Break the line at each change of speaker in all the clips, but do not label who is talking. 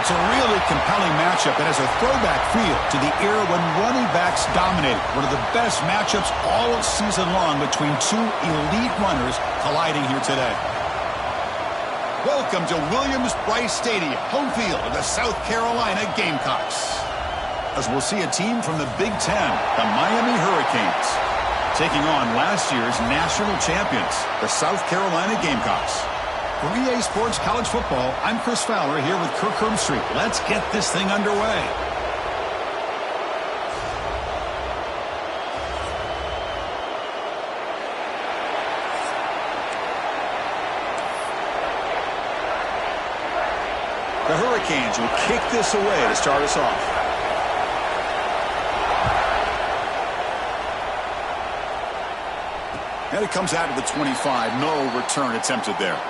It's a really compelling matchup that has a throwback feel to the era when running backs dominated. One of the best matchups all season long between two elite runners colliding here today. Welcome to Williams-Brice Stadium, home field of the South Carolina Gamecocks. As we'll see a team from the Big Ten, the Miami Hurricanes, taking on last year's national champions, the South Carolina Gamecocks. For EA Sports College Football, I'm Chris Fowler here with Kirk Herbstreit. Let's get this thing underway. The Hurricanes will kick this away to start us off. And it comes out of the 25. No return attempted there.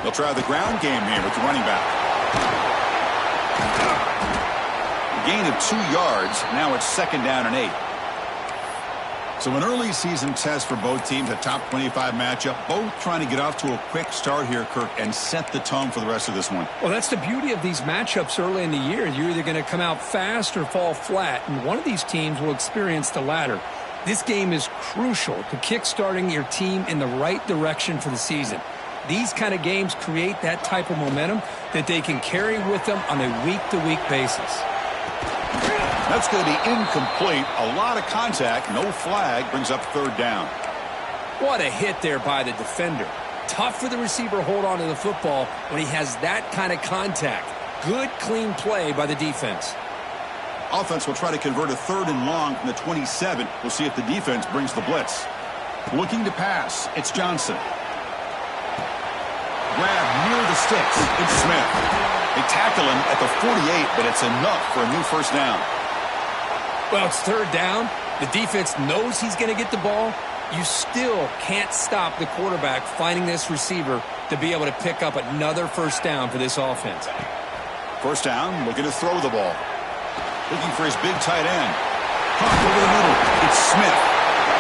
They'll try the ground game here with the running back. A gain of 2 yards. Now it's 2nd down and 8. So an early season test for both teams, a top 25 matchup. Both trying to get off to a quick start here, Kirk, and set the tone for the rest of this one.
Well, that's the beauty of these matchups early in the year. You're either going to come out fast or fall flat, and one of these teams will experience the latter. This game is crucial to kick-starting your team in the right direction for the season. These kind of games create that type of momentum that they can carry with them on a week-to-week basis.
That's going to be incomplete. A lot of contact. No flag. Brings up 3rd down.
What a hit there by the defender. Tough for the receiver to hold on to the football when he has that kind of contact. Good, clean play by the defense.
Offense will try to convert a 3rd and long from the 27. We'll see if the defense brings the blitz. Looking to pass. It's Johnson. Grab near the sticks. It's Smith. They tackle him at the 48, but it's enough for a new 1st down.
Well, it's 3rd down. The defense knows he's going to get the ball. You still can't stop the quarterback finding this receiver to be able to pick up another 1st down for this offense.
1st down, looking to throw the ball. Looking for his big tight end. Caught over the middle. It's Smith.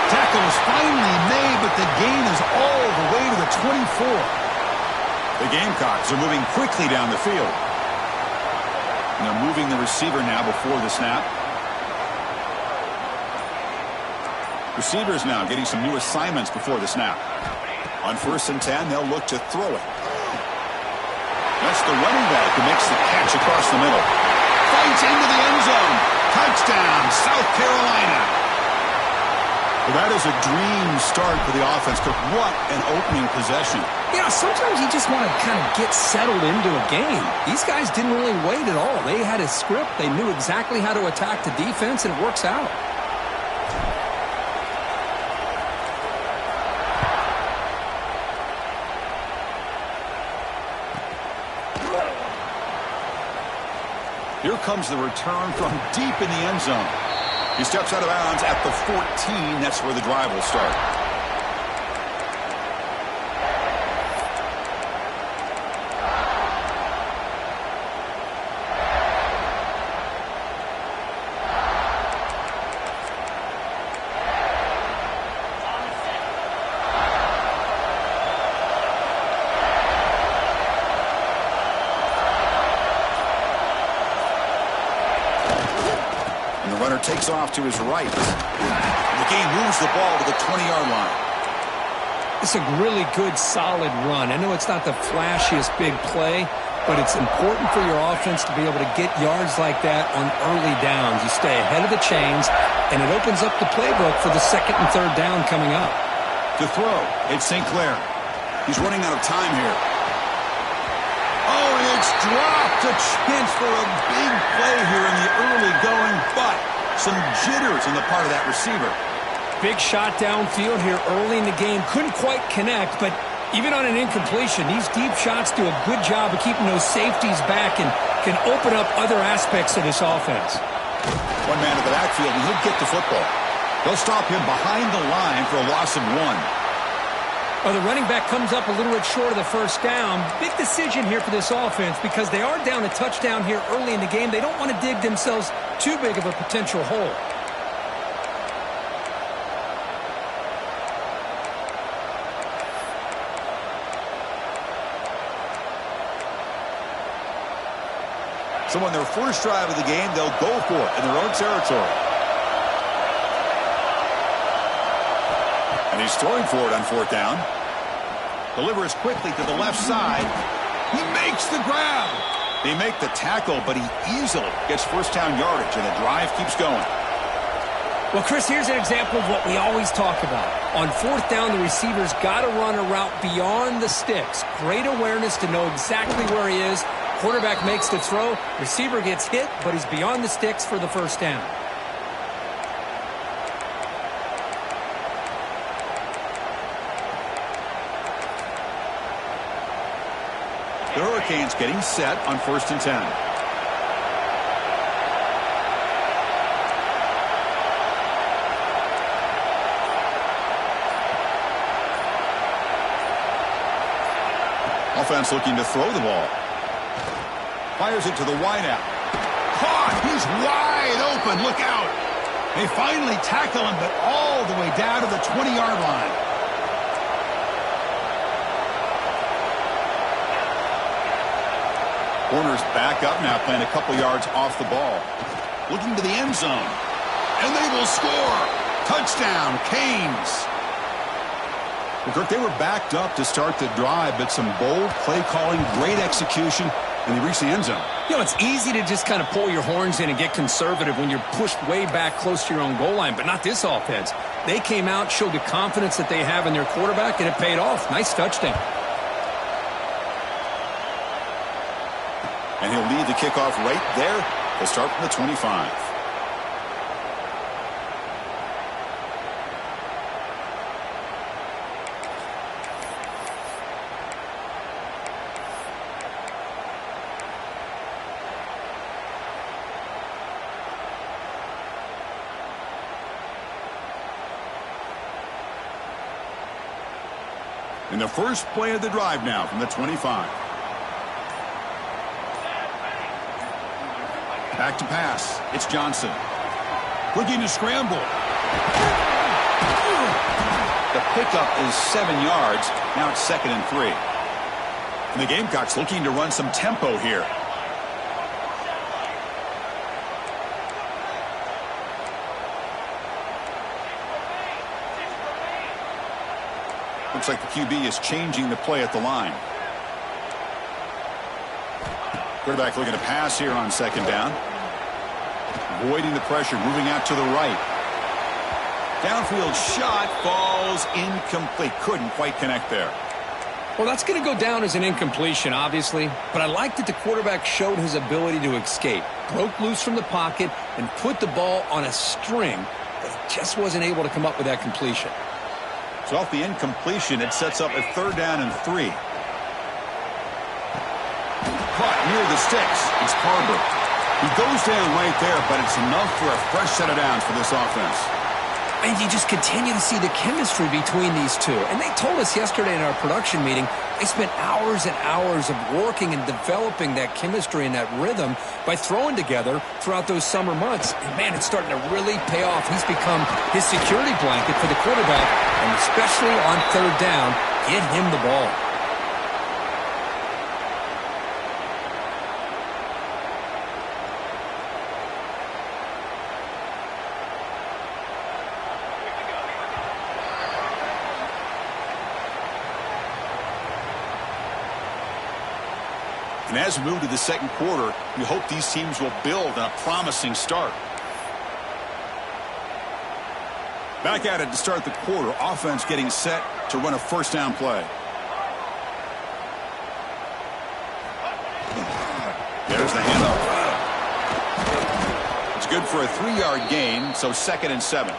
Tackle is finally made, but the gain is all the way to the 24. The Gamecocks are moving quickly down the field. And they're moving the receiver now before the snap. Receivers now getting some new assignments before the snap. On 1st and 10, they'll look to throw it. That's the running back who makes the catch across the middle. Fights into the end zone. Touchdown, South Carolina. Well, that is a dream start for the offense. What an opening possession.
You know, sometimes you just want to kind of get settled into a game. These guys didn't really wait at all. They had a script. They knew exactly how to attack the defense, and it works out.
Here comes the return from deep in the end zone. He steps out of bounds at the 14. That's where the drive will start. Takes off to his right. The game moves the ball to the 20-yard line.
It's a really good, solid run. I know it's not the flashiest big play, but it's important for your offense to be able to get yards like that on early downs. You stay ahead of the chains, and it opens up the playbook for the 2nd and 3rd down coming up.
To throw, it's St. Clair. He's running out of time here. Oh, and it's dropped. A chance for a big play here in the early going, but some jitters on the part of that receiver.
Big shot downfield here early in the game. Couldn't quite connect, but even on an incompletion, these deep shots do a good job of keeping those safeties back and can open up other aspects of this offense.
One man in the backfield, and he'll get the football. They'll stop him behind the line for a loss of 1.
Well, the running back comes up a little bit short of the first down. Big decision here for this offense because they are down a touchdown here early in the game. They don't want to dig themselves too big of a potential hole.
So on their first drive of the game, they'll go for it in their own territory. And he's throwing for it on fourth down. Delivers quickly to the left side. He makes the grab. They make the tackle, but he easily gets first down yardage, and the drive keeps going.
Well, Chris, here's an example of what we always talk about. On fourth down, the receiver's got to run a route beyond the sticks. Great awareness to know exactly where he is. Quarterback makes the throw. Receiver gets hit, but he's beyond the sticks for the first down.
The Hurricanes getting set on 1st and 10. Offense looking to throw the ball. Fires it to the wideout. Caught! He's wide open. Look out! They finally tackle him, but all the way down to the 20-yard line. Corners back up now, playing a couple yards off the ball. Looking to the end zone. And they will score. Touchdown, Canes. Well, Kirk, they were backed up to start the drive, but some bold play calling, great execution, and they reached the end zone.
You know, it's easy to just kind of pull your horns in and get conservative when you're pushed way back close to your own goal line, but not this offense. They came out, showed the confidence that they have in their quarterback, and it paid off. Nice touchdown.
And he'll lead the kickoff right there. They'll start from the 25. In the first play of the drive now from the 25. Back to pass. It's Johnson. Looking to scramble. The pickup is 7 yards. Now it's 2nd and 3. And the Gamecocks looking to run some tempo here. Looks like the QB is changing the play at the line. Quarterback looking to pass here on 2nd down. Avoiding the pressure, moving out to the right. Downfield shot falls incomplete. Couldn't quite connect there.
Well, that's going to go down as an incompletion, obviously. But I like that the quarterback showed his ability to escape. Broke loose from the pocket and put the ball on a string. But he just wasn't able to come up with that completion.
So off the incompletion, it sets up a 3rd down and 3. Caught near the sticks. It's Carver. He goes down right there, but it's enough for a fresh set of downs for this offense.
And you just continue to see the chemistry between these two. And they told us yesterday in our production meeting, they spent hours and hours of working and developing that chemistry and that rhythm by throwing together throughout those summer months. And, man, it's starting to really pay off. He's become his security blanket for the quarterback, and especially on 3rd down, get him the ball.
And as we move to the 2nd quarter, we hope these teams will build on a promising start. Back at it to start the quarter. Offense getting set to run a 1st down play. There's the handoff. It's good for a 3-yard gain, so 2nd and 7.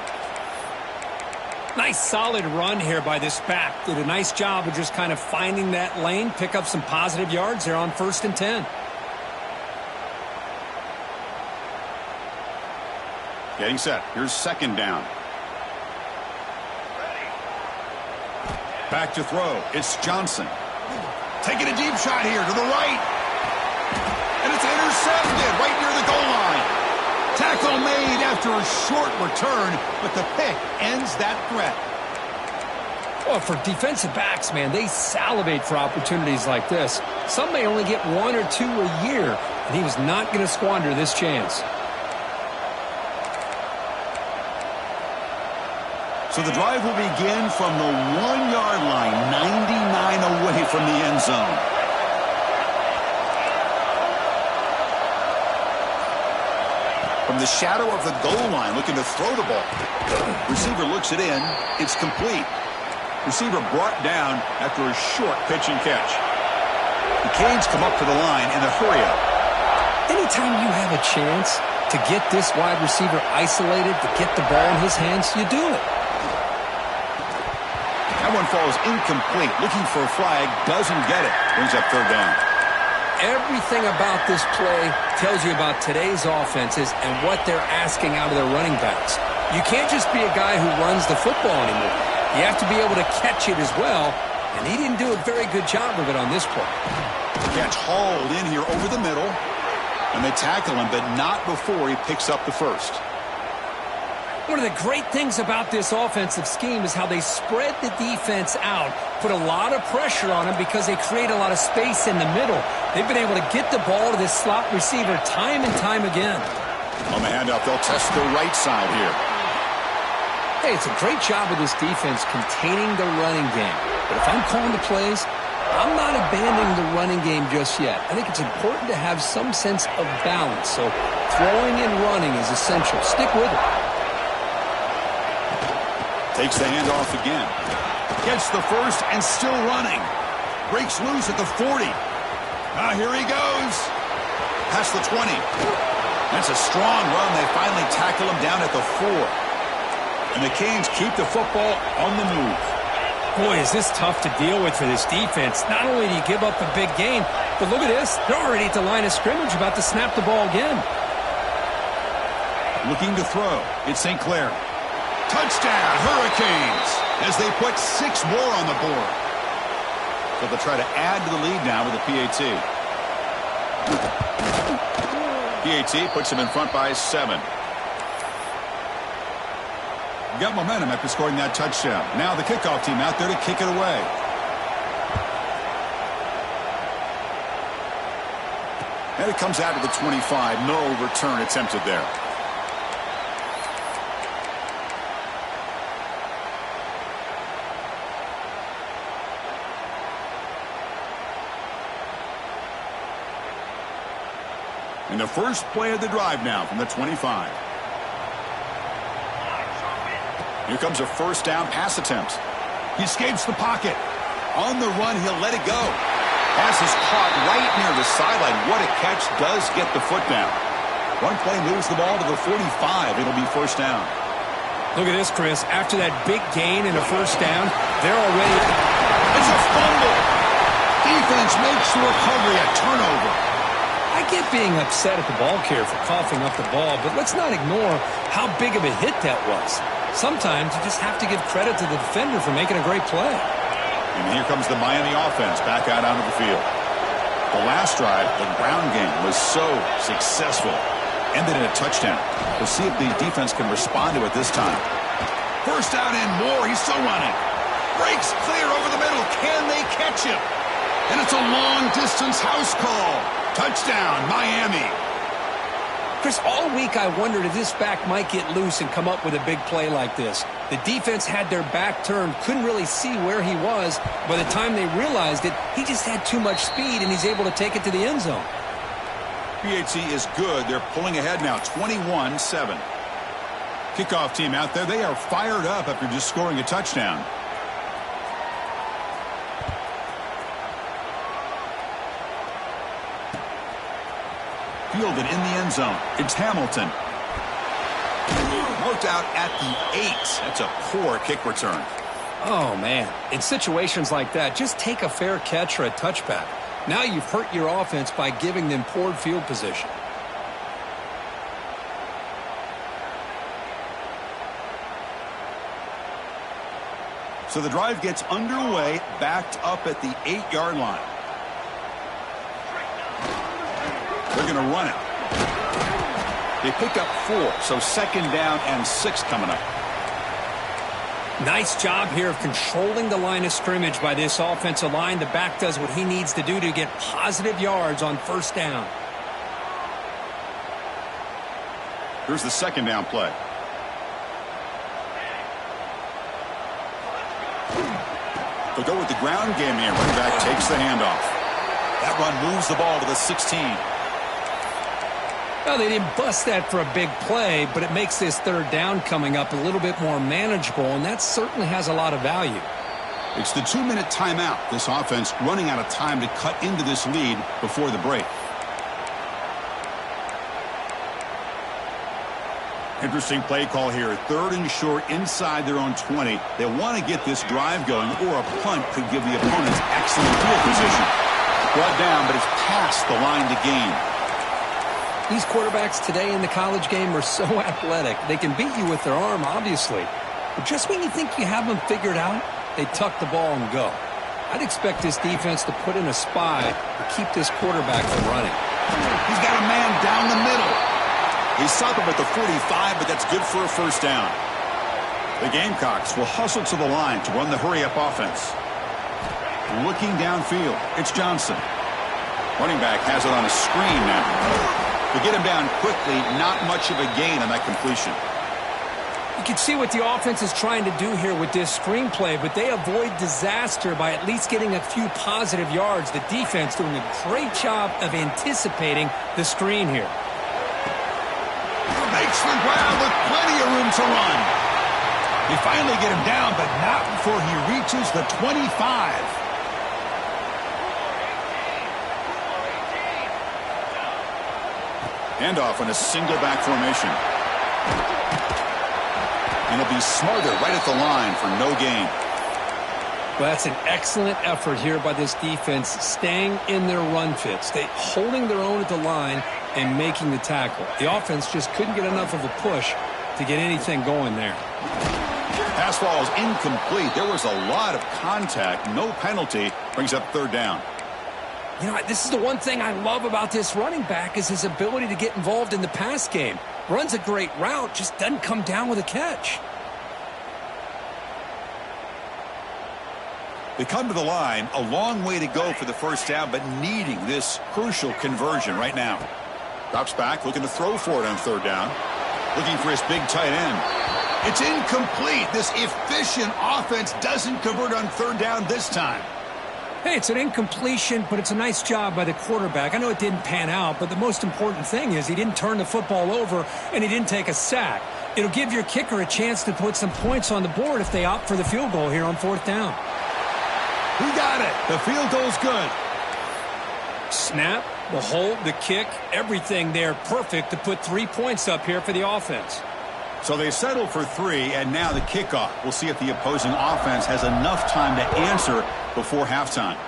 Nice solid run here by this back. Did a nice job of just kind of finding that lane, pick up some positive yards there on 1st and 10.
Getting set. Here's 2nd down. Back to throw. It's Johnson. Taking a deep shot here to the right. And it's intercepted right near the goal line. Tackle made after a short return, but the pick ends that threat.
Well, for defensive backs, man, they salivate for opportunities like this. Some may only get 1 or 2 a year, and he was not going to squander this chance.
So the drive will begin from the 1-yard line, 99 away from the end zone. From the shadow of the goal line, looking to throw the ball. Receiver looks it in. It's complete. Receiver brought down after a short pitch and catch. The Canes come up to the line in a hurry-up.
Anytime you have a chance to get this wide receiver isolated, to get the ball in his hands, you do it.
That one falls incomplete. Looking for a flag. Doesn't get it. Brings up third down.
Everything about this play tells you about today's offenses and what they're asking out of their running backs. You can't just be a guy who runs the football anymore. You have to be able to catch it as well, and he didn't do a very good job of it on this play.
Catch hauled in here over the middle, and they tackle him, but not before he picks up the first.
One of the great things about this offensive scheme is how they spread the defense out, put a lot of pressure on them because they create a lot of space in the middle. They've been able to get the ball to this slot receiver time and time again.
On the handoff, they'll test the right side here.
Hey, it's a great job of this defense containing the running game. But if I'm calling the plays, I'm not abandoning the running game just yet. I think it's important to have some sense of balance. So throwing and running is essential. Stick with it.
Takes the handoff again. Gets the first and still running. Breaks loose at the 40. Here he goes. Past the 20. That's a strong run. They finally tackle him down at the 4. And the Canes keep the football on the move.
Boy, is this tough to deal with for this defense. Not only do you give up a big gain, but look at this. They're already at the line of scrimmage about to snap the ball again.
Looking to throw. It's St. Clair. Touchdown, Hurricanes, as they put 6 more on the board. So they'll try to add to the lead now with a PAT. PAT puts them in front by 7. Got momentum after scoring that touchdown. Now the kickoff team out there to kick it away. And it comes out to the 25. No return attempted there. And the first play of the drive now from the 25. Here comes a first down pass attempt. He escapes the pocket. On the run, he'll let it go. Pass is caught right near the sideline. What a catch. Does get the foot down. One play moves the ball to the 45. It'll be first down.
Look at this, Chris. After that big gain and a first down, they're already...
It's a fumble. Defense makes the recovery a turnover.
I get being upset at the ball carrier for coughing up the ball, but let's not ignore how big of a hit that was. Sometimes you just have to give credit to the defender for making a great play.
And here comes the Miami offense back out onto the field. The last drive, the ground game, was so successful. Ended in a touchdown. We'll see if the defense can respond to it this time. First down and more. He's still running. Breaks clear over the middle. Can they catch him? And it's a long-distance house call. Touchdown, Miami.
Chris, all week I wondered if this back might get loose and come up with a big play like this. The defense had their back turned, couldn't really see where he was. By the time they realized it, he just had too much speed, and he's able to take it to the end zone.
PAT is good. They're pulling ahead now, 21-7. Kickoff team out there. They are fired up after just scoring a touchdown. Fielded in the end zone. It's Hamilton. Worked out at the 8. That's a poor kick return.
Oh, man. In situations like that, just take a fair catch or a touchback. Now you've hurt your offense by giving them poor field position.
So the drive gets underway, backed up at the 8-yard line. They're going to run it. They pick up 4, so 2nd down and 6 coming up.
Nice job here of controlling the line of scrimmage by this offensive line. The back does what he needs to do to get positive yards on 1st down.
Here's the 2nd down play. They'll go with the ground game here. Running back takes the handoff. That run moves the ball to the 16.
Well, they didn't bust that for a big play, but it makes this 3rd down coming up a little bit more manageable, and that certainly has a lot of value.
It's the 2-minute timeout. This offense running out of time to cut into this lead before the break. Interesting play call here. 3rd and short inside their own 20. They want to get this drive going, or a punt could give the opponents excellent field position. Brought down, but it's past the line to gain.
These quarterbacks today in the college game are so athletic. They can beat you with their arm, obviously. But just when you think you have them figured out, they tuck the ball and go. I'd expect this defense to put in a spy to keep this quarterback from running.
He's got a man down the middle. He stopped him at the 45, but that's good for a 1st down. The Gamecocks will hustle to the line to run the hurry-up offense. Looking downfield, it's Johnson. Running back has it on a screen now. To get him down quickly, not much of a gain on that completion.
You can see what the offense is trying to do here with this screenplay, but they avoid disaster by at least getting a few positive yards. The defense doing a great job of anticipating the screen here.
Makes the ground with plenty of room to run. They finally get him down, but not before he reaches the 25. Handoff in a single back formation. And he'll be smarter right at the line for no gain.
Well, that's an excellent effort here by this defense, staying in their run fits. They holding their own at the line and making the tackle. The offense just couldn't get enough of a push to get anything going there.
Pass ball is incomplete. There was a lot of contact. No penalty. Brings up 3rd down.
You know, this is the one thing I love about this running back is his ability to get involved in the pass game. Runs a great route, just doesn't come down with a catch.
They come to the line, a long way to go for the 1st down, but needing this crucial conversion right now. Drops back, looking to throw for it on 3rd down. Looking for his big tight end. It's incomplete. This efficient offense doesn't convert on 3rd down this time.
Hey, it's an incompletion, but it's a nice job by the quarterback. I know it didn't pan out, but the most important thing is he didn't turn the football over and he didn't take a sack. It'll give your kicker a chance to put some points on the board if they opt for the field goal here on 4th down.
He got it. The field goal's good.
Snap, the hold, the kick, everything there perfect to put 3 points up here for the offense.
So they settle for 3, and now the kickoff. We'll see if the opposing offense has enough time to answer before halftime.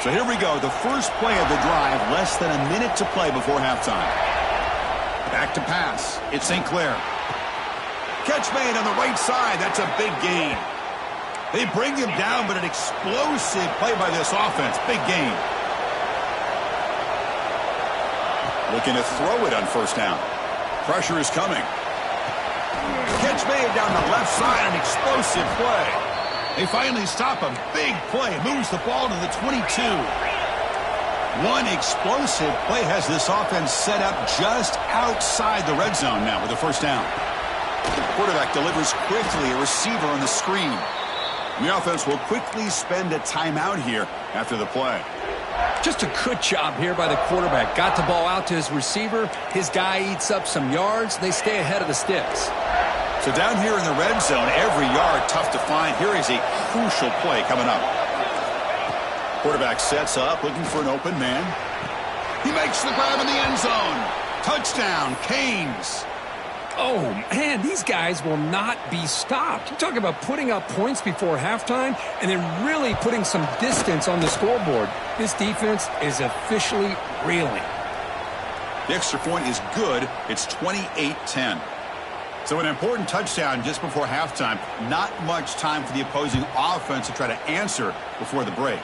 So here we go, the first play of the drive, less than a minute to play before halftime. Back to pass. It's St. Clair. Catch made on the right side. That's a big gain. They bring him down, but an explosive play by this offense. Big gain. Looking to throw it on 1st down. Pressure is coming. Catch made down the left side. An explosive play. They finally stop him. Big play. Moves the ball to the 22. One explosive play has this offense set up just outside the red zone now with the 1st down. The quarterback delivers quickly. A receiver on the screen. And the offense will quickly spend a timeout here after the play.
Just a good job here by the quarterback. Got the ball out to his receiver. His guy eats up some yards. They stay ahead of the sticks.
So down here in the red zone, every yard tough to find. Here is a crucial play coming up. Quarterback sets up, looking for an open man. He makes the grab in the end zone. Touchdown, Canes.
Oh, man, these guys will not be stopped. You talk about putting up points before halftime and then really putting some distance on the scoreboard. This defense is officially reeling.
The extra point is good. It's 28-10. So an important touchdown just before halftime. Not much time for the opposing offense to try to answer before the break.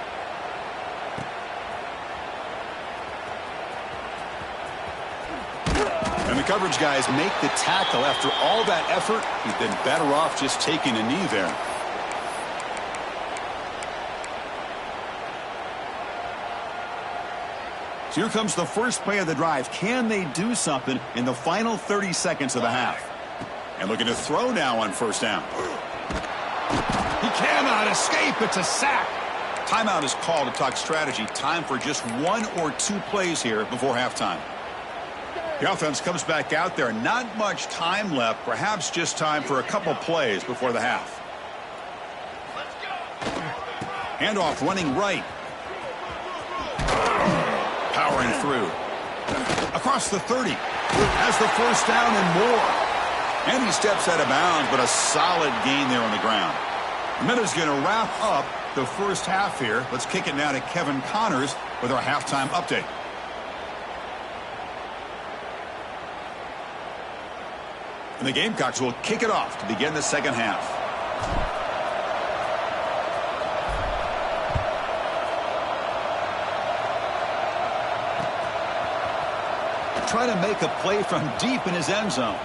And the coverage guys make the tackle. After all that effort, he's been better off just taking a knee there. So here comes the first play of the drive. Can they do something in the final 30 seconds of the half? And looking to throw now on first down. He cannot escape. It's a sack. Timeout is called to talk strategy. Time for just 1 or 2 plays here before halftime. The offense comes back out there. Not much time left. Perhaps just time for a couple plays before the half. Handoff running right. Powering through. Across the 30. Has the first down and more. And he steps out of bounds, but a solid gain there on the ground. Minuta's going to wrap up the first half here. Let's kick it now to Kevin Connors with our halftime update. And the Gamecocks will kick it off to begin the second half. Trying to make a play from deep in his end zone.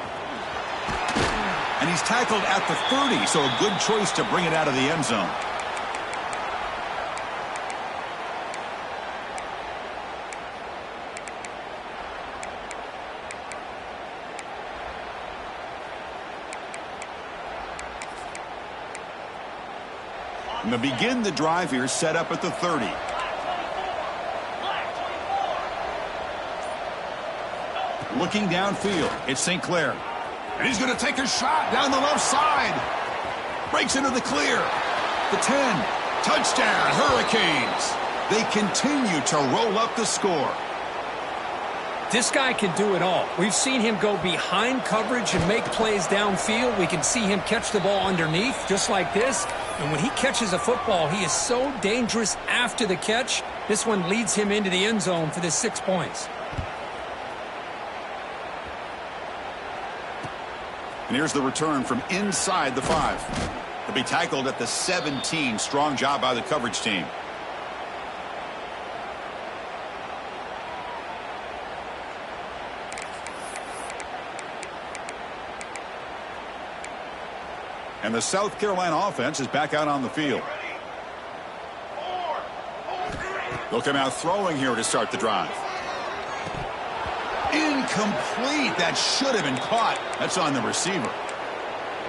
And he's tackled at the 30, so a good choice to bring it out of the end zone. And to begin the drive here, set up at the 30. Looking downfield, it's St. Clair. And he's going to take a shot down the left side. Breaks into the clear. The 10. Touchdown, Hurricanes. They continue to roll up the score.
This guy can do it all. We've seen him go behind coverage and make plays downfield. We can see him catch the ball underneath, just like this. And when he catches a football, he is so dangerous after the catch. This one leads him into the end zone for the 6 points.
And here's the return from inside the 5. He'll be tackled at the 17. Strong job by the coverage team. And the South Carolina offense is back out on the field. They'll come out throwing here to start the drive. Incomplete. That should have been caught. That's on the receiver.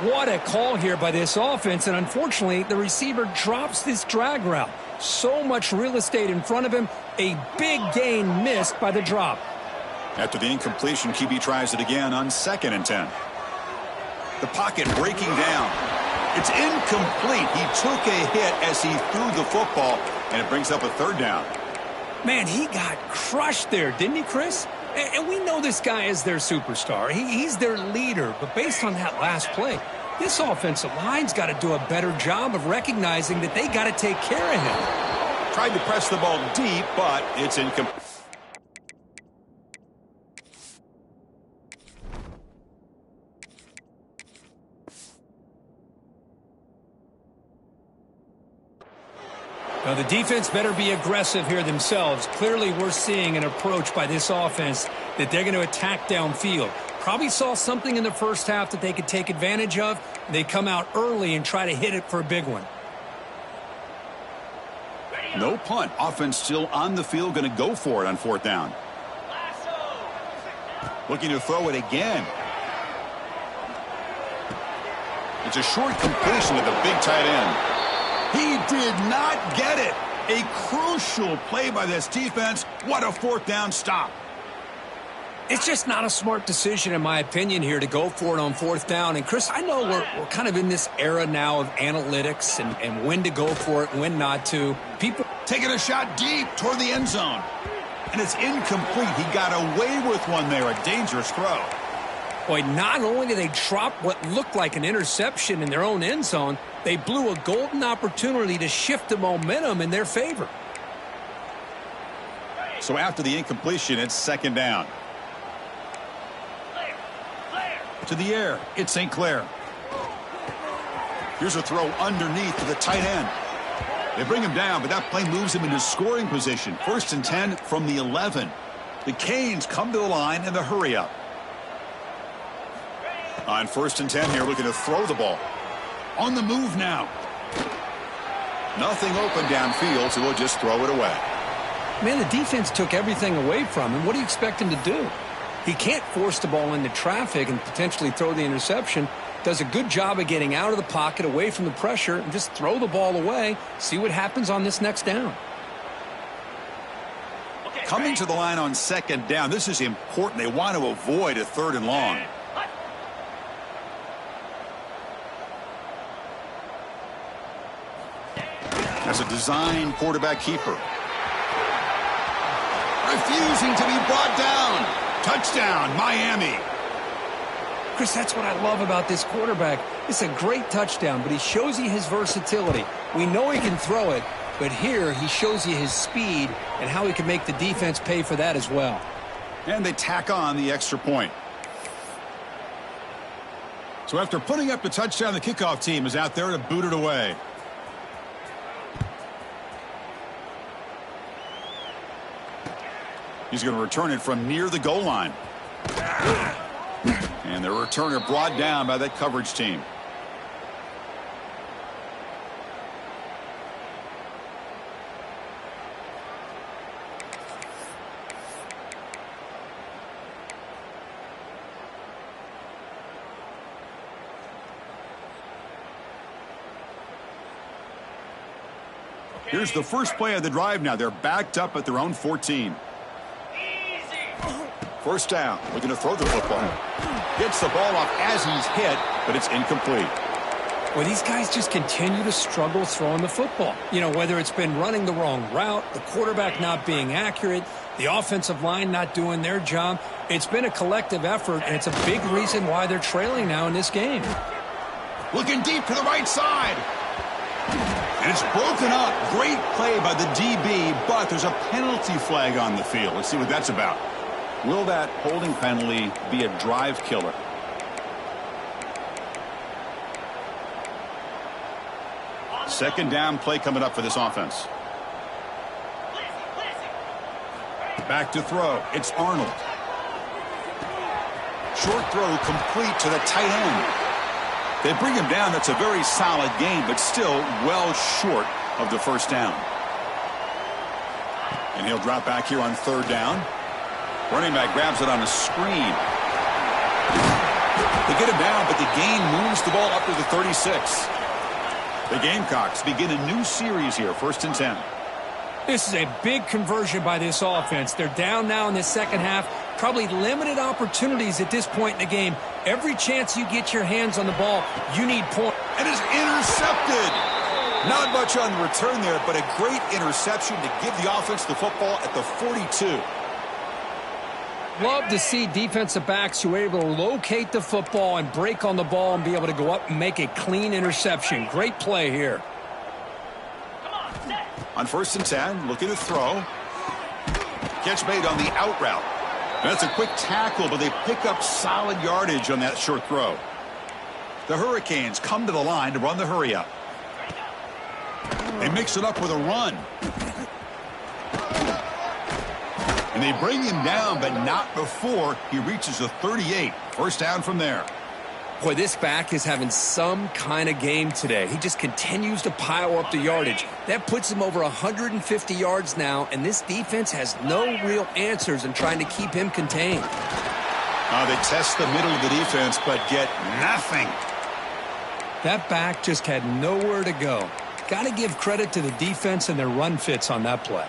What a call here by this offense, and unfortunately, the receiver drops this drag route. So much real estate in front of him. A big gain missed by the drop.
After the incompletion, QB tries it again on 2nd and 10. The pocket breaking down. It's incomplete. He took a hit as he threw the football, and it brings up a 3rd down.
Man, he got crushed there, didn't he, Chris? And we know this guy is their superstar. He's their leader. But based on that last play, this offensive line's got to do a better job of recognizing that they got to take care of him.
Tried to press the ball deep, but it's incomplete.
Now, the defense better be aggressive here themselves. Clearly, we're seeing an approach by this offense that they're going to attack downfield. Probably saw something in the first half that they could take advantage of. They come out early and try to hit it for a big one.
No punt. Offense still on the field, going to go for it on 4th down. Looking to throw it again. It's a short completion to the big tight end. He did not get it. A crucial play by this defense. What a 4th down stop.
It's just not a smart decision, in my opinion, here to go for it on 4th down. And, Chris, I know we're kind of in this era now of analytics and when to go for it, when not to. People
taking a shot deep toward the end zone. And it's incomplete. He got away with one there. A dangerous throw.
Boy, not only did they drop what looked like an interception in their own end zone, they blew a golden opportunity to shift the momentum in their favor.
So after the incompletion, it's second down. To the air, it's St. Clair. Here's a throw underneath to the tight end. They bring him down, but that play moves him into scoring position. 1st and 10 from the 11. The Canes come to the line in the hurry up. On 1st and 10 here, looking to throw the ball. On the move now. Nothing open downfield, so we'll just throw it away.
Man, the defense took everything away from him. What do you expect him to do? He can't force the ball into traffic and potentially throw the interception. Does a good job of getting out of the pocket, away from the pressure, and just throw the ball away. See what happens on this next down.
Coming to the line on second down, this is important. They want to avoid a 3rd and long. As a design quarterback keeper. Refusing to be brought down. Touchdown, Miami.
Chris, that's what I love about this quarterback. It's a great touchdown, but he shows you his versatility. We know he can throw it, but here he shows you his speed and how he can make the defense pay for that as well.
And they tack on the extra point. So after putting up the touchdown, the kickoff team is out there to boot it away. He's going to return it from near the goal line. And the returner brought down by that coverage team. Here's the first play of the drive now. They're backed up at their own 14. First down. We're going to throw the football. Hits the ball off as he's hit, but it's incomplete.
Well, these guys just continue to struggle throwing the football. You know, whether it's been running the wrong route, the quarterback not being accurate, the offensive line not doing their job. It's been a collective effort, and it's a big reason why they're trailing now in this game.
Looking deep to the right side. And it's broken up. Great play by the DB, but there's a penalty flag on the field. Let's see what that's about. Will that holding penalty be a drive killer? Second down play coming up for this offense. Back to throw. It's Arnold. Short throw complete to the tight end. They bring him down. That's a very solid game, but still well short of the first down. And he'll drop back here on 3rd down. Running back grabs it on a screen. They get him down, but the gain moves the ball up to the 36. The Gamecocks begin a new series here, 1st and 10.
This is a big conversion by this offense. They're down now in the second half. Probably limited opportunities at this point in the game. Every chance you get your hands on the ball, you need points.
And is intercepted. Not much on the return there, but a great interception to give the offense the football at the 42.
Love to see defensive backs who are able to locate the football and break on the ball and be able to go up and make a clean interception. Great play here.
On 1st and 10, looking to throw. Catch made on the out route. That's a quick tackle, but they pick up solid yardage on that short throw. The Hurricanes come to the line to run the hurry up. They mix it up with a run. And they bring him down, but not before he reaches the 38. First down from there.
Boy, this back is having some kind of game today. He just continues to pile up the yardage. That puts him over 150 yards now, and this defense has no real answers in trying to keep him contained.
They test the middle of the defense, but get nothing.
That back just had nowhere to go. Got to give credit to the defense and their run fits on that play.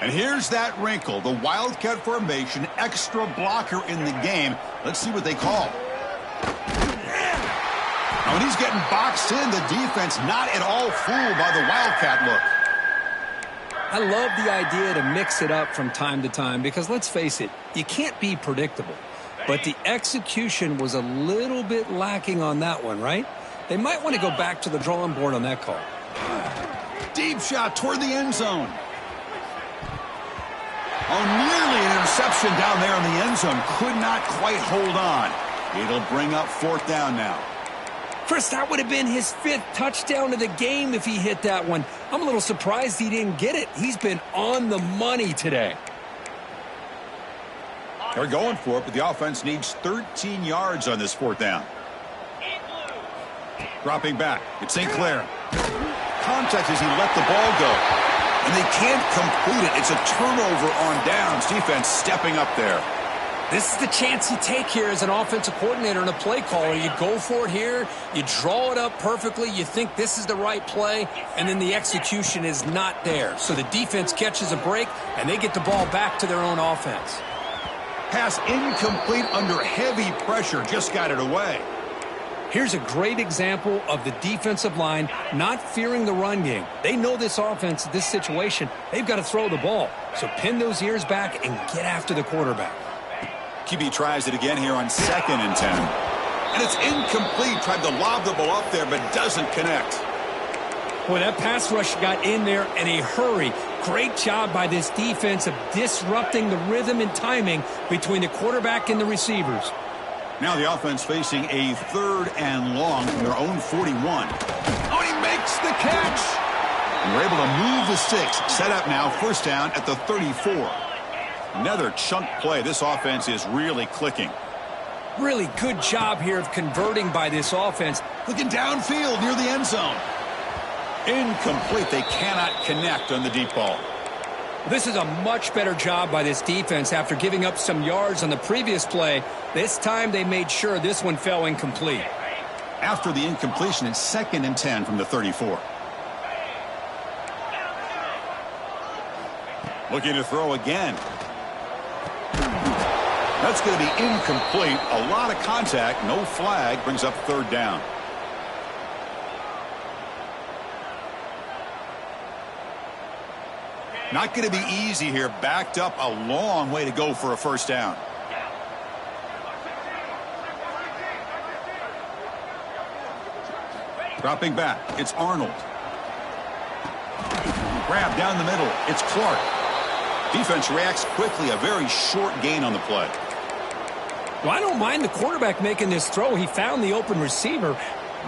And here's that wrinkle, the Wildcat formation, extra blocker in the game. Let's see what they call. Now, when he's getting boxed in, the defense not at all fooled by the Wildcat look.
I love the idea to mix it up from time to time because, let's face it, you can't be predictable. But the execution was a little bit lacking on that one, right? They might want to go back to the drawing board on that call.
Deep shot toward the end zone. Oh, nearly an interception down there in the end zone. Could not quite hold on. It'll bring up 4th down now.
Chris, that would have been his 5th touchdown of the game if he hit that one. I'm a little surprised he didn't get it. He's been on the money today.
They're going for it, but the offense needs 13 yards on this 4th down. Dropping back. It's St. Clair. Contact as he let the ball go. And they can't complete it. It's a turnover on downs. Defense stepping up there.
This is the chance you take here as an offensive coordinator and a play caller. You go for it here. You draw it up perfectly. You think this is the right play, and then the execution is not there. So the defense catches a break, and they get the ball back to their own offense.
Pass incomplete under heavy pressure. Just got it away.
Here's a great example of the defensive line not fearing the run game. They know this offense, this situation, they've got to throw the ball. So pin those ears back and get after the quarterback.
QB tries it again here on 2nd and 10. And it's incomplete. Tried to lob the ball up there, but doesn't connect.
Boy, that pass rush got in there in a hurry. Great job by this defense of disrupting the rhythm and timing between the quarterback and the receivers.
Now the offense facing a 3rd and long from their own 41. Oh, he makes the catch. And we're able to move the sticks. Set up now, 1st down at the 34. Another chunk play. This offense is really clicking.
Really good job here of converting by this offense.
Looking downfield near the end zone. Incomplete. They cannot connect on the deep ball.
This is a much better job by this defense after giving up some yards on the previous play. This time they made sure this one fell incomplete.
After the incompletion, it's 2nd and 10 from the 34. Looking to throw again. That's going to be incomplete. A lot of contact. No flag. Brings up 3rd down. Not going to be easy here. Backed up a long way to go for a 1st down. Dropping back. It's Arnold. Grab down the middle. It's Clark. Defense reacts quickly. A very short gain on the play.
Well, I don't mind the quarterback making this throw. He found the open receiver.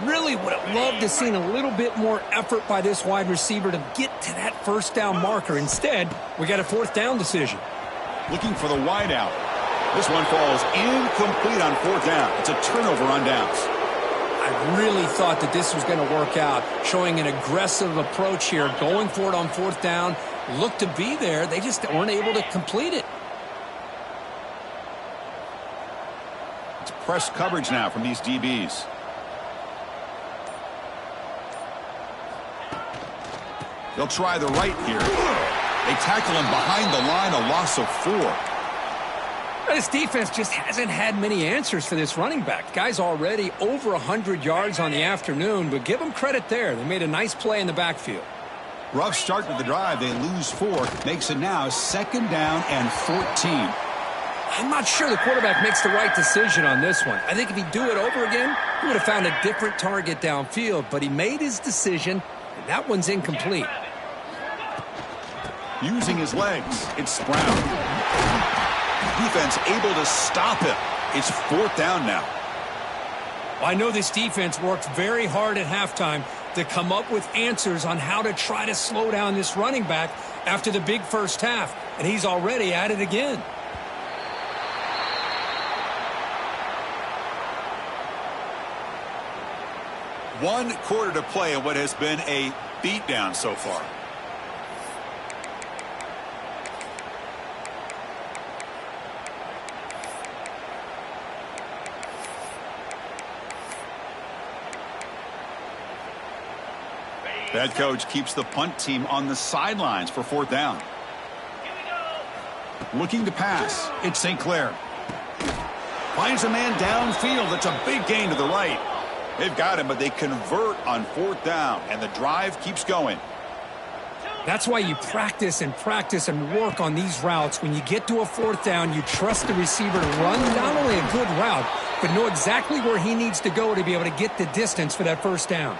Really would have loved to seen a little bit more effort by this wide receiver to get to that 1st down marker. Instead, we got a 4th down decision.
Looking for the wide out. This one falls incomplete on 4th down. It's a turnover on downs.
I really thought that this was going to work out, showing an aggressive approach here, going for it on 4th down. Looked to be there. They just weren't able to complete it.
It's press coverage now from these DBs. They'll try the right here. They tackle him behind the line, a loss of 4.
This defense just hasn't had many answers for this running back. The guy's already over 100 yards on the afternoon, but give them credit there. They made a nice play in the backfield.
Rough start to the drive. They lose 4. Makes it now 2nd down and 14.
I'm not sure the quarterback makes the right decision on this one. I think if he'd do it over again, he would have found a different target downfield, but he made his decision, and that one's incomplete.
Using his legs, it's Brown. Defense able to stop him. It's 4th down now.
Well, I know this defense worked very hard at halftime to come up with answers on how to try to slow down this running back after the big 1st half, and he's already at it again.
One quarter to play in what has been a beatdown so far. The head coach keeps the punt team on the sidelines for 4th down. Looking to pass. It's St. Clair. Finds a man downfield. It's a big gain to the right. They've got him, but they convert on 4th down, and the drive keeps going.
That's why you practice and work on these routes. When you get to a 4th down, you trust the receiver to run not only a good route, but know exactly where he needs to go to be able to get the distance for that 1st down.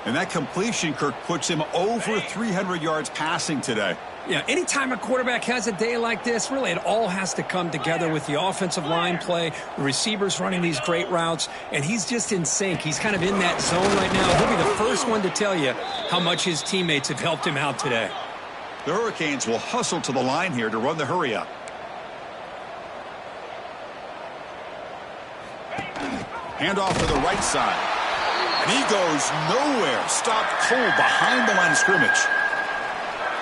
And that completion, Kirk, puts him over 300 yards passing today.
Yeah, anytime a quarterback has a day like this, really it all has to come together with the offensive line play, the receivers running these great routes, and he's just in sync. He's kind of in that zone right now. He'll be the first one to tell you how much his teammates have helped him out today.
The Hurricanes will hustle to the line here to run the hurry up. Handoff to the right side. And he goes nowhere. Stopped cold behind the line of scrimmage.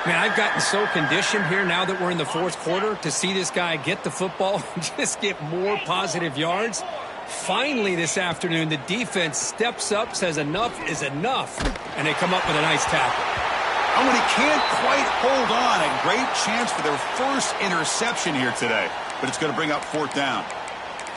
Man, I've gotten so conditioned here now that we're in the 4th quarter to see this guy get the football and just get more positive yards. Finally this afternoon, the defense steps up, says enough is enough, and they come up with a nice tackle.
And when he can't quite hold on, a great chance for their first interception here today. But it's going to bring up 4th down.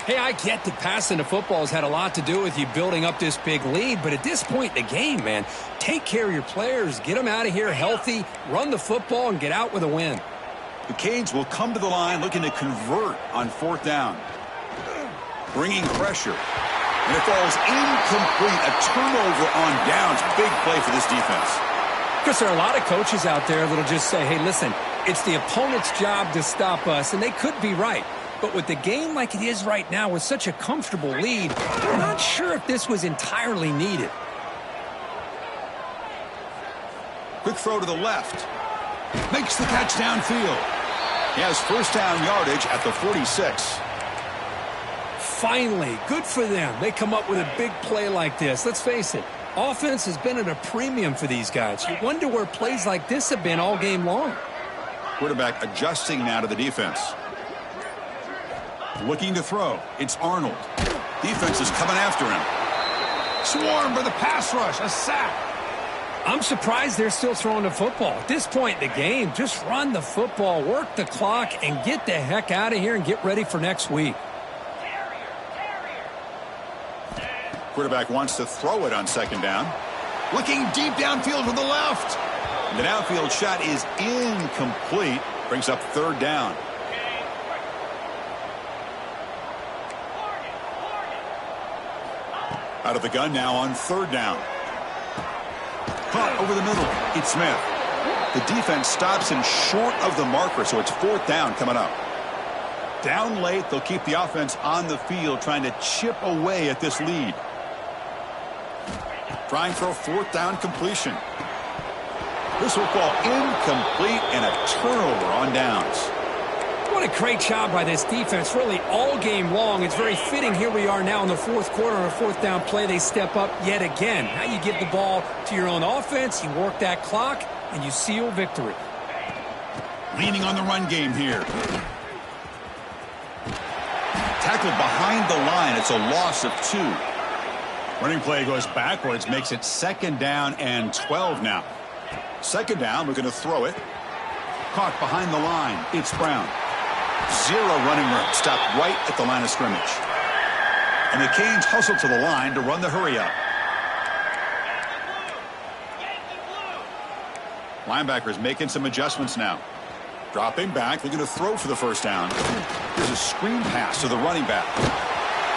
Hey, I get that passing the football has had a lot to do with you building up this big lead, but at this point in the game, man, take care of your players, get them out of here healthy, run the football, and get out with a win.
The Canes will come to the line looking to convert on 4th down. Bringing pressure. And it falls incomplete. A turnover on downs. Big play for this defense.
Because there are a lot of coaches out there that'll just say, hey, listen, it's the opponent's job to stop us, and they could be right. But with the game like it is right now with such a comfortable lead, I'm not sure if this was entirely needed.
Quick throw to the left. Makes the catch downfield. He has 1st down yardage at the 46.
Finally, good for them. They come up with a big play like this. Let's face it, offense has been at a premium for these guys. You wonder where plays like this have been all game long.
Quarterback adjusting now to the defense. Looking to throw. It's Arnold. Defense is coming after him. Swarmed by the pass rush. A sack.
I'm surprised they're still throwing the football. At this point in the game, just run the football, work the clock, and get the heck out of here and get ready for next week.
Quarterback wants to throw it on 2nd down. Looking deep downfield to the left. The downfield shot is incomplete. Brings up 3rd down. Out of the gun now on 3rd down. Caught over the middle. It's Smith. The defense stops him short of the marker, so it's 4th down coming up. Down late, they'll keep the offense on the field trying to chip away at this lead. Trying for a 4th down completion. This will fall incomplete and a turnover on downs.
What a great job by this defense, really all game long. It's very fitting. Here we are now in the 4th quarter on a 4th down play. They step up yet again. Now you give the ball to your own offense, you work that clock, and you seal victory.
Leaning on the run game here. Tackled behind the line. It's a loss of 2. Running play goes backwards, makes it 2nd down and 12 now. 2nd down, we're going to throw it. Caught behind the line. It's Brown. 0 running room. Stopped right at the line of scrimmage. And the Canes hustle to the line to run the hurry up. Linebackers making some adjustments now. Dropping back. They're going to throw for the 1st down. There's a screen pass to the running back.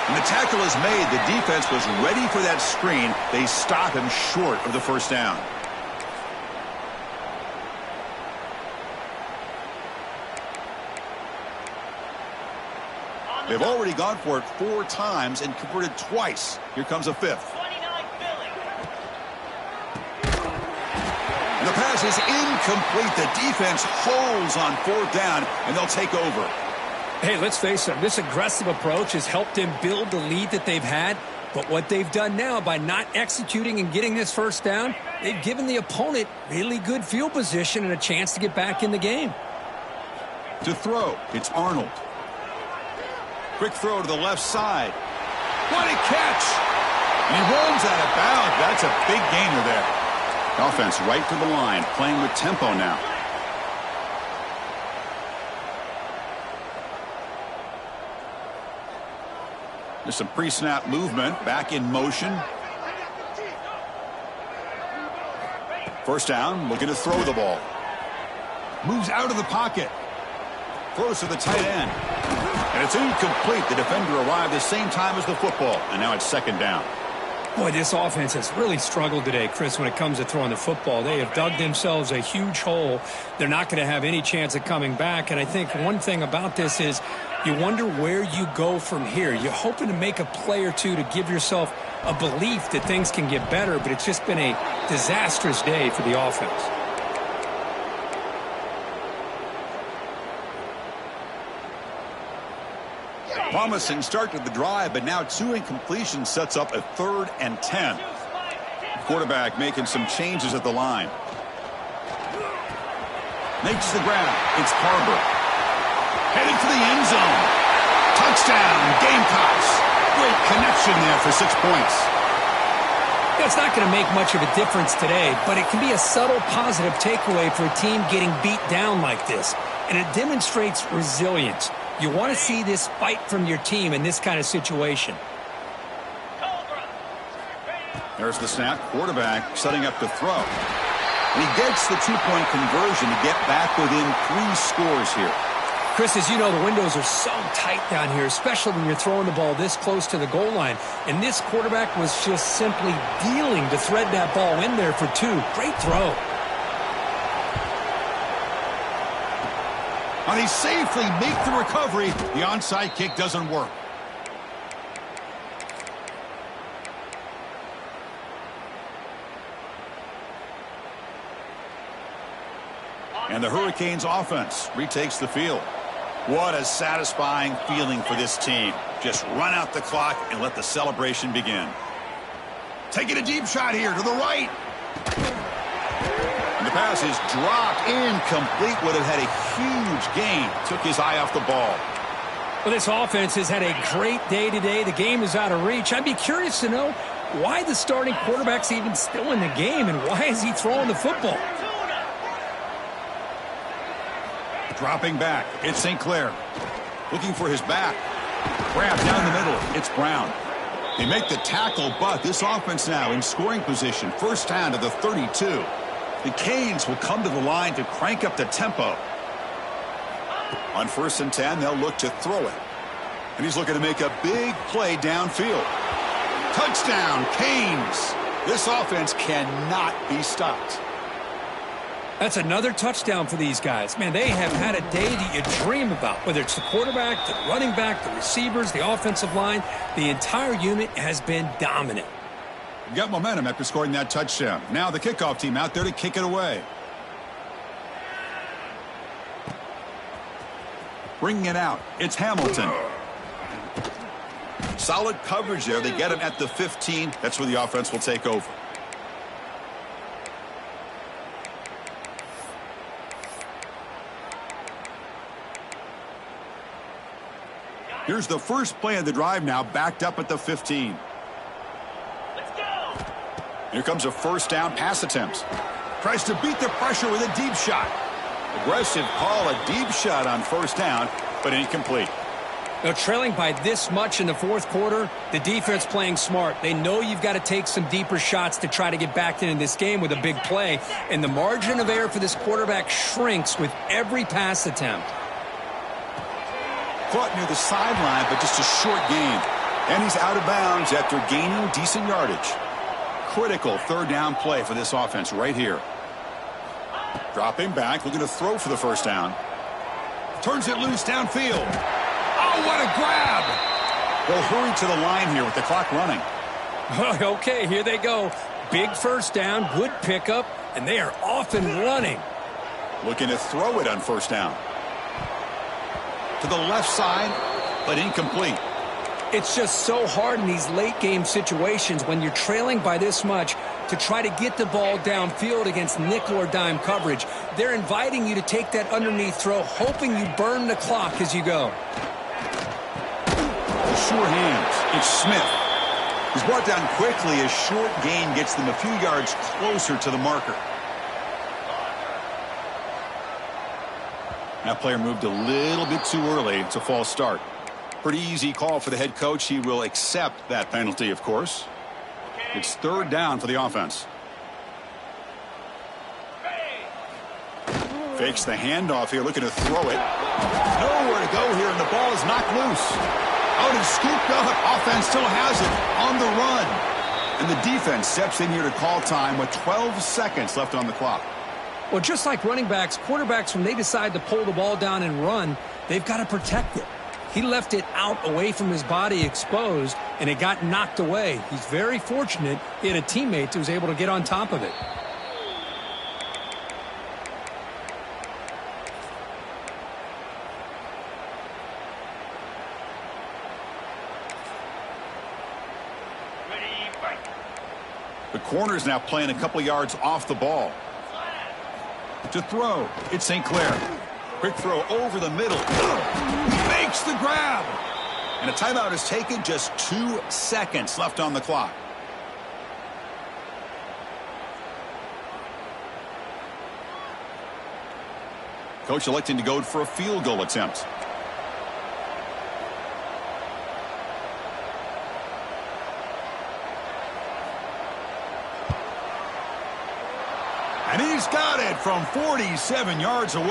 And the tackle is made. The defense was ready for that screen. They stop him short of the 1st down. They've already gone for it 4 times and converted twice. Here comes a 5th. And the pass is incomplete. The defense holds on 4th down, and they'll take over.
Hey, let's face it, this aggressive approach has helped them build the lead that they've had. But what they've done now by not executing and getting this 1st down, they've given the opponent really good field position and a chance to get back in the game.
To throw, it's Arnold. Quick throw to the left side. What a catch! He runs out of bounds. That's a big gainer there. Offense right to the line, playing with tempo now. There's some pre-snap movement. Back in motion. First down, looking to throw the ball. Moves out of the pocket. Throws to the tight end. And it's incomplete. The defender arrived the same time as the football. And now it's second down.
Boy, this offense has really struggled today, Chris, when it comes to throwing the football. They have dug themselves a huge hole. They're not going to have any chance of coming back. And I think one thing about this is you wonder where you go from here. You're hoping to make a play or two to give yourself a belief that things can get better, but it's just been a disastrous day for the offense.
Promising start to the drive, but now 2 incompletions sets up a 3rd and 10. Quarterback making some changes at the line. Makes the grab. It's Carver. Heading for the end zone. Touchdown, Gamecocks. Great connection there for 6 points.
It's not going to make much of a difference today, but it can be a subtle positive takeaway for a team getting beat down like this. And it demonstrates resilience. You want to see this fight from your team in this kind of situation.
There's the snap. Quarterback setting up to throw. And he gets the 2-point conversion to get back within 3 scores here.
Chris, as you know, the windows are so tight down here, especially when you're throwing the ball this close to the goal line. And this quarterback was just simply dealing to thread that ball in there for 2. Great throw.
And he safely make the recovery. The onside kick doesn't work. And the Hurricanes offense retakes the field. What a satisfying feeling for this team. Just run out the clock and let the celebration begin. Taking a deep shot here to the right. And the pass is dropped incomplete. Would have had a huge gain. Took his eye off the ball.
Well, this offense has had a great day today. The game is out of reach. I'd be curious to know why the starting quarterback's even still in the game and why is he throwing the football?
Dropping back. It's St. Clair. Looking for his back. Grab down the middle. It's Brown. They make the tackle, but this offense now in scoring position. First down to the 32. The Canes will come to the line to crank up the tempo. On 1st and 10, they'll look to throw it. And he's looking to make a big play downfield. Touchdown, Canes. This offense cannot be stopped.
That's another touchdown for these guys. Man, they have had a day that you dream about, whether it's the quarterback, the running back, the receivers, the offensive line. The entire unit has been dominant.
Got momentum after scoring that touchdown. Now the kickoff team out there to kick it away. Bringing it out. It's Hamilton. Solid coverage there. They get him at the 15. That's where the offense will take over. Here's the first play of the drive now, backed up at the 15.
Let's go.
Here comes a first down pass attempt. Tries to beat the pressure with a deep shot. Aggressive call, a deep shot on first down, but incomplete.
Now, trailing by this much in the 4th quarter, the defense playing smart. They know you've got to take some deeper shots to try to get back into this game with a big play. And the margin of error for this quarterback shrinks with every pass attempt.
Caught near the sideline, but just a short gain. And he's out of bounds after gaining decent yardage. Critical 3rd down play for this offense right here. Dropping back, looking to throw for the first down. Turns it loose downfield. Oh, what a grab! They'll hurry to the line here with the clock running.
Okay, here they go. Big first down, good pickup, and they are off and running.
Looking to throw it on first down. To the left side, but incomplete.
It's just so hard in these late game situations when you're trailing by this much to try to get the ball downfield against nickel or dime coverage. They're inviting you to take that underneath throw, hoping you burn the clock as you go.
Sure hands. It's Smith. He's brought down quickly as short gain gets them a few yards closer to the marker. That player moved a little bit too early. It's a false start. Pretty easy call for the head coach. He will accept that penalty, of course. It's third down for the offense. Fakes the handoff here, looking to throw it. Nowhere to go here, and the ball is knocked loose. Out and scooped up. Offense still has it on the run. And the defense steps in here to call time with 12 seconds left on the clock.
Well, just like running backs, quarterbacks, when they decide to pull the ball down and run, they've got to protect it. He left it out away from his body exposed, and it got knocked away. He's very fortunate he had a teammate who was able to get on top of it.
The corner's now playing a couple yards off the ball. To throw, it's St. Clair. Quick throw over the middle. Makes the grab. And a timeout is taken. Just 2 seconds left on the clock. Coach electing to go for a field goal attempt. And he's got it from 47 yards away.